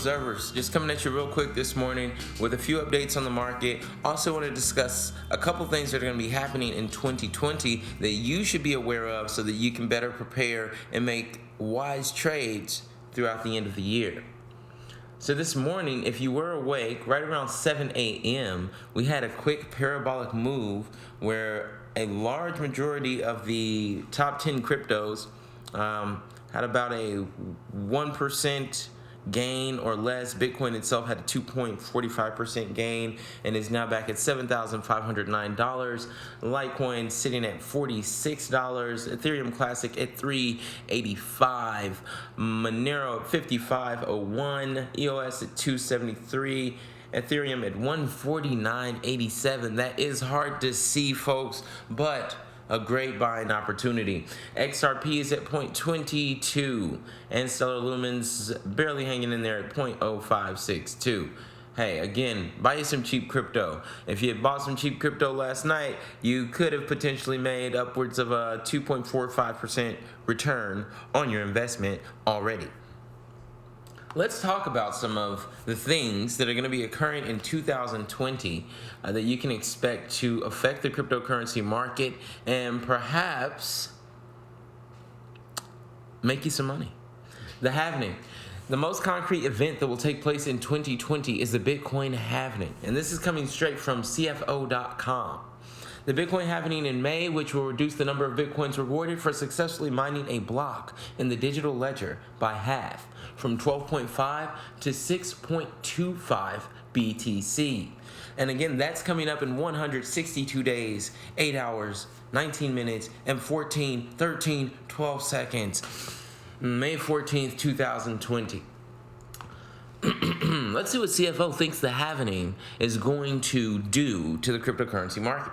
observers, just coming at you real quick this morning with a few updates on the market. Also want to discuss a couple things that are going to be happening in 2020 that you should be aware of so that you can better prepare and make wise trades throughout the end of the year. So this morning, if you were awake, right around 7 a.m., we had a quick parabolic move where a large majority of the top 10 cryptos had about a 1% gain or less. Bitcoin itself had a 2.45% gain and is now back at $7,509. Litecoin sitting at $46. Ethereum Classic at $385. Monero at $55.01. EOS at $273. Ethereum at $149.87. That is hard to see, folks, but a great buying opportunity. XRP is at 0.22, and Stellar Lumen's barely hanging in there at 0.0562. Hey, again, buy you some cheap crypto. If you had bought some cheap crypto last night, you could have potentially made upwards of a 2.45% return on your investment already. Let's talk about some of the things that are going to be occurring in 2020 that you can expect to affect the cryptocurrency market and perhaps make you some money. The halvening. The most concrete event that will take place in 2020 is the Bitcoin halvening, and this is coming straight from CFO.com. The Bitcoin halvening in May, which will reduce the number of Bitcoins rewarded for successfully mining a block in the digital ledger by half, from 12.5 to 6.25 BTC. And again, that's coming up in 162 days, 8 hours, 19 minutes, and 12 seconds. May 14th, 2020. Let's see what CFO thinks the halvening is going to do to the cryptocurrency market.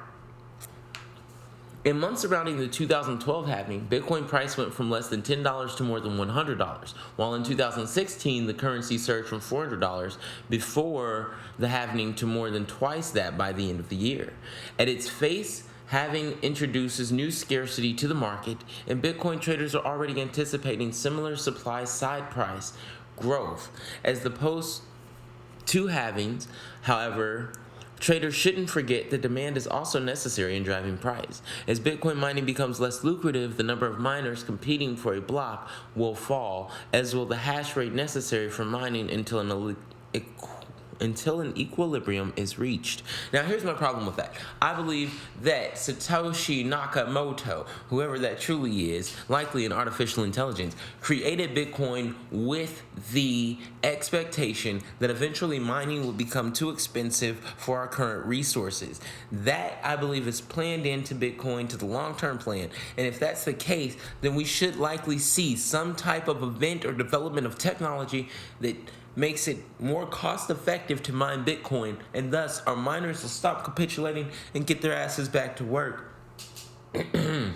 In months surrounding the 2012 halvening, Bitcoin price went from less than $10 to more than $100, while in 2016 the currency surged from $400 before the halvening to more than twice that by the end of the year. At its face, halving introduces new scarcity to the market, and Bitcoin traders are already anticipating similar supply-side price growth. As the post two halvings, however, traders shouldn't forget that demand is also necessary in driving price. As Bitcoin mining becomes less lucrative, the number of miners competing for a block will fall, as will the hash rate necessary for mining until an equilibrium is reached. Now, here's my problem with that. I believe that Satoshi Nakamoto, whoever that truly is, likely an artificial intelligence, created Bitcoin with the expectation that eventually mining will become too expensive for our current resources. That, I believe, is planned into Bitcoin to the long-term plan. And if that's the case, then we should likely see some type of event or development of technology that makes it more cost-effective to mine Bitcoin, and thus our miners will stop capitulating and get their asses back to work. The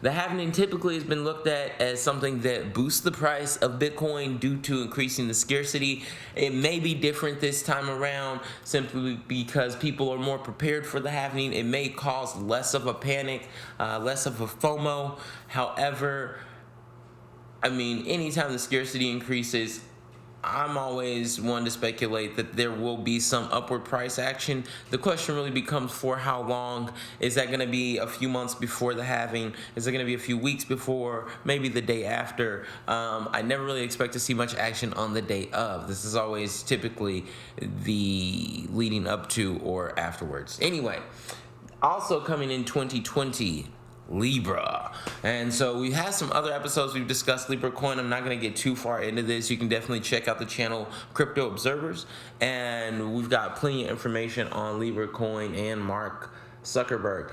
halvening typically has been looked at as something that boosts the price of Bitcoin due to increasing the scarcity. It may be different this time around simply because people are more prepared for the halvening. It may cause less of a panic, less of a FOMO. However, anytime the scarcity increases, I'm always one to speculate that there will be some upward price action. The question really becomes for how long. Is that going to be a few months before the halving? Is it going to be a few weeks before? Maybe the day after? I never really expect to see much action on the day of. This is always typically the leading up to or afterwards. Anyway, also coming in 2020, Libra. And so we have some other episodes we've discussed Libra coin. I'm not going to get too far into this. You can definitely check out the channel Crypto Observers, and we've got plenty of information on Libra coin and Mark Zuckerberg.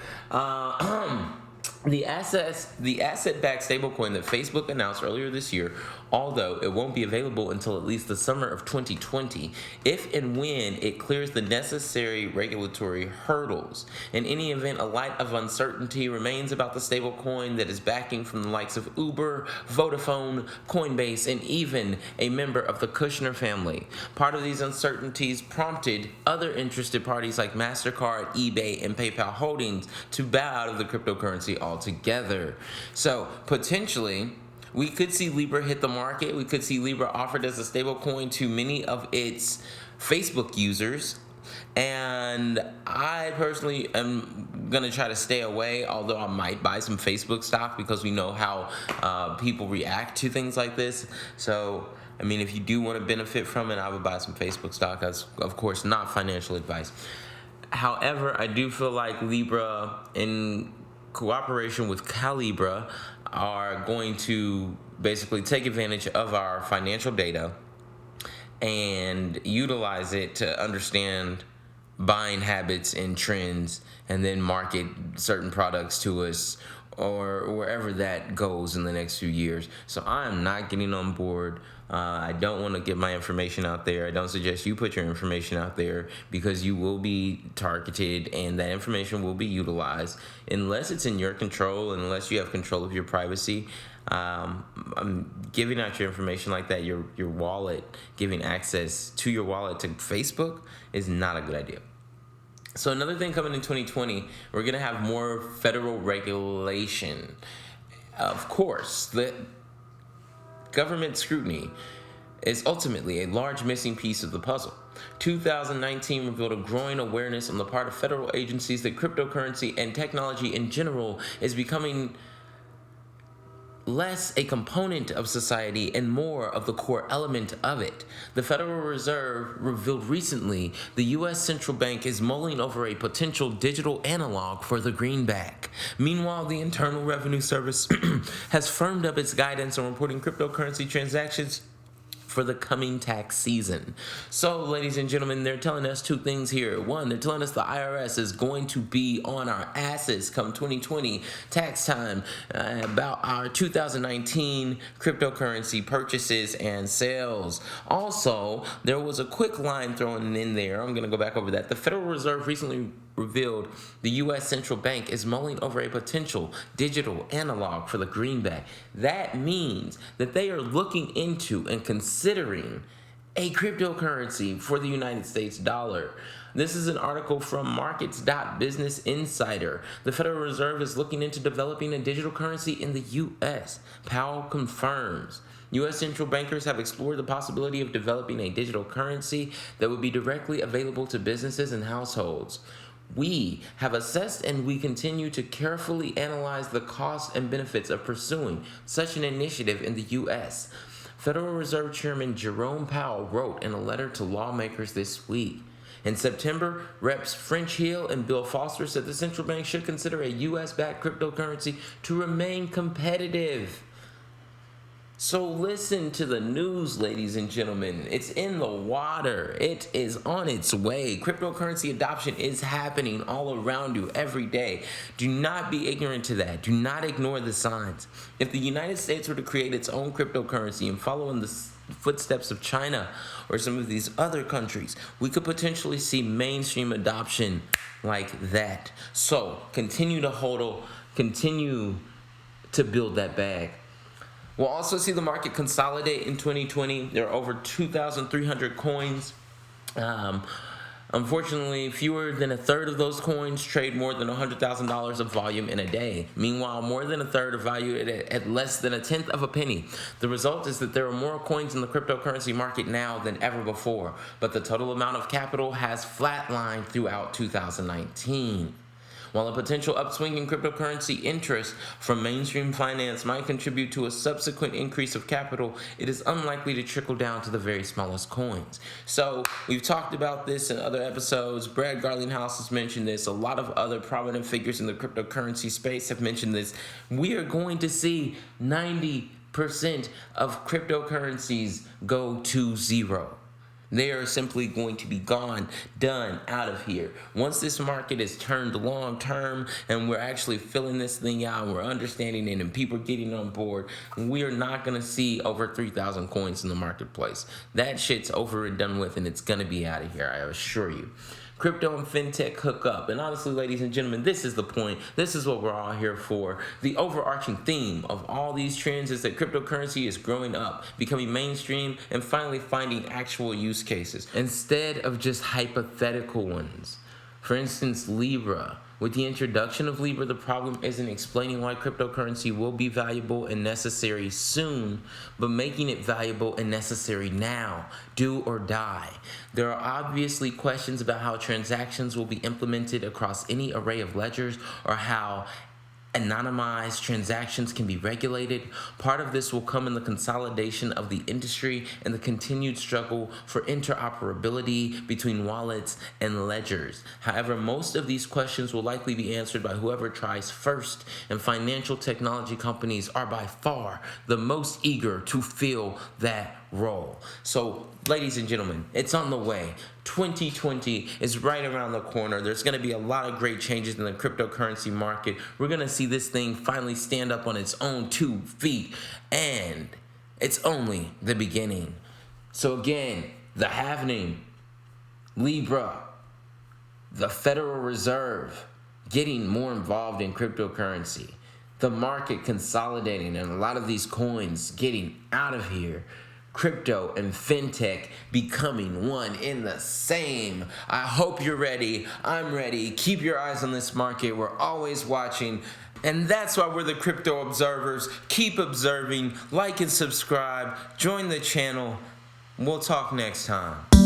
The asset-backed stablecoin that Facebook announced earlier this year, although it won't be available until at least the summer of 2020, if and when it clears the necessary regulatory hurdles. In any event, a light of uncertainty remains about the stablecoin that is backing from the likes of Uber, Vodafone, Coinbase, and even a member of the Kushner family. Part of these uncertainties prompted other interested parties like MasterCard, eBay, and PayPal Holdings to bow out of the cryptocurrency altogether. So, potentially, We could see Libra hit the market. We could see Libra offered as a stable coin to many of its Facebook users. And I personally am going to try to stay away, although I might buy some Facebook stock because we know how people react to things like this. So, I mean, if you do want to benefit from it, I would buy some Facebook stock. That's, of course, not financial advice. However, I do feel like Libra, in cooperation with Calibra, are going to basically take advantage of our financial data and utilize it to understand buying habits and trends, and then market certain products to us or wherever that goes in the next few years. So I am not getting on board. I don't want to get my information out there. I don't suggest you put your information out there because you will be targeted and that information will be utilized unless it's in your control, unless you have control of your privacy. Giving out your information like that, your wallet, giving access to your wallet to Facebook is not a good idea. So another thing coming in 2020, we're going to have more federal regulation. Of course, the government scrutiny is ultimately a large missing piece of the puzzle. 2019 revealed a growing awareness on the part of federal agencies that cryptocurrency and technology in general is becoming less a component of society and more of the core element of it. The Federal Reserve revealed recently the U.S. Central Bank is mulling over a potential digital analog for the greenback. Meanwhile, the Internal Revenue Service has firmed up its guidance on reporting cryptocurrency transactions for the coming tax season. So, ladies and gentlemen, they're telling us two things here. One, they're telling us the IRS is going to be on our asses come 2020 tax time about our 2019 cryptocurrency purchases and sales. Also, there was a quick line thrown in there. I'm going to go back over that. The Federal Reserve recently revealed the U.S. Central Bank is mulling over a potential digital analog for the greenback. That means that they are looking into and considering a cryptocurrency for the United States dollar. This is an article from Markets.Business Insider. The Federal Reserve is looking into developing a digital currency in the U.S. Powell confirms. U.S. central bankers have explored the possibility of developing a digital currency that would be directly available to businesses and households. We have assessed and we continue to carefully analyze the costs and benefits of pursuing such an initiative in the U.S., Federal Reserve Chairman Jerome Powell wrote in a letter to lawmakers this week. In September, Reps French Hill and Bill Foster said the central bank should consider a U.S.-backed cryptocurrency to remain competitive. So listen to the news, ladies and gentlemen. It's in the water. It is on its way. Cryptocurrency adoption is happening all around you every day. Do not be ignorant to that. Do not ignore the signs. If the United States were to create its own cryptocurrency and follow in the footsteps of China or some of these other countries, we could potentially see mainstream adoption like that. So continue to hodl, continue to build that bag. We'll also see the market consolidate in 2020. There are over 2,300 coins. Unfortunately, fewer than a third of those coins trade more than $100,000 of volume in a day. Meanwhile, more than a third are valued at less than a tenth of a penny. The result is that there are more coins in the cryptocurrency market now than ever before, but the total amount of capital has flatlined throughout 2019. While a potential upswing in cryptocurrency interest from mainstream finance might contribute to a subsequent increase of capital, it is unlikely to trickle down to the very smallest coins. So we've talked about this in other episodes. Brad Garlinghouse has mentioned this. A lot of other prominent figures in the cryptocurrency space have mentioned this. We are going to see 90% of cryptocurrencies go to zero. They are simply going to be gone, done, out of here. Once this market is turned long term and we're actually filling this thing out and we're understanding it and people are getting on board, we are not going to see over 3,000 coins in the marketplace. That shit's over and done with, and it's going to be out of here, I assure you. Crypto and fintech hook up. And honestly, ladies and gentlemen, this is the point. This is what we're all here for. The overarching theme of all these trends is that cryptocurrency is growing up, becoming mainstream, and finally finding actual use cases instead of just hypothetical ones. For instance, Libra. With the introduction of Libra, the problem isn't explaining why cryptocurrency will be valuable and necessary soon, but making it valuable and necessary now, do or die. There are obviously questions about how transactions will be implemented across any array of ledgers or how anonymized transactions can be regulated. Part of this will come in the consolidation of the industry and the continued struggle for interoperability between wallets and ledgers. However, most of these questions will likely be answered by whoever tries first, and financial technology companies are by far the most eager to fill that role. So, ladies and gentlemen, it's on the way. 2020 is right around the corner. There's going to be a lot of great changes in the cryptocurrency market. We're going to see this thing finally stand up on its own 2 feet, and it's only the beginning. So again, the happening, Libra, the Federal Reserve getting more involved in cryptocurrency, the market consolidating, and a lot of these coins getting out of here. Crypto and fintech becoming one in the same. I hope you're ready. I'm ready. Keep your eyes on this market. We're always watching. And that's why we're the Crypto Observers. Keep observing. Like and subscribe. Join the channel. We'll talk next time.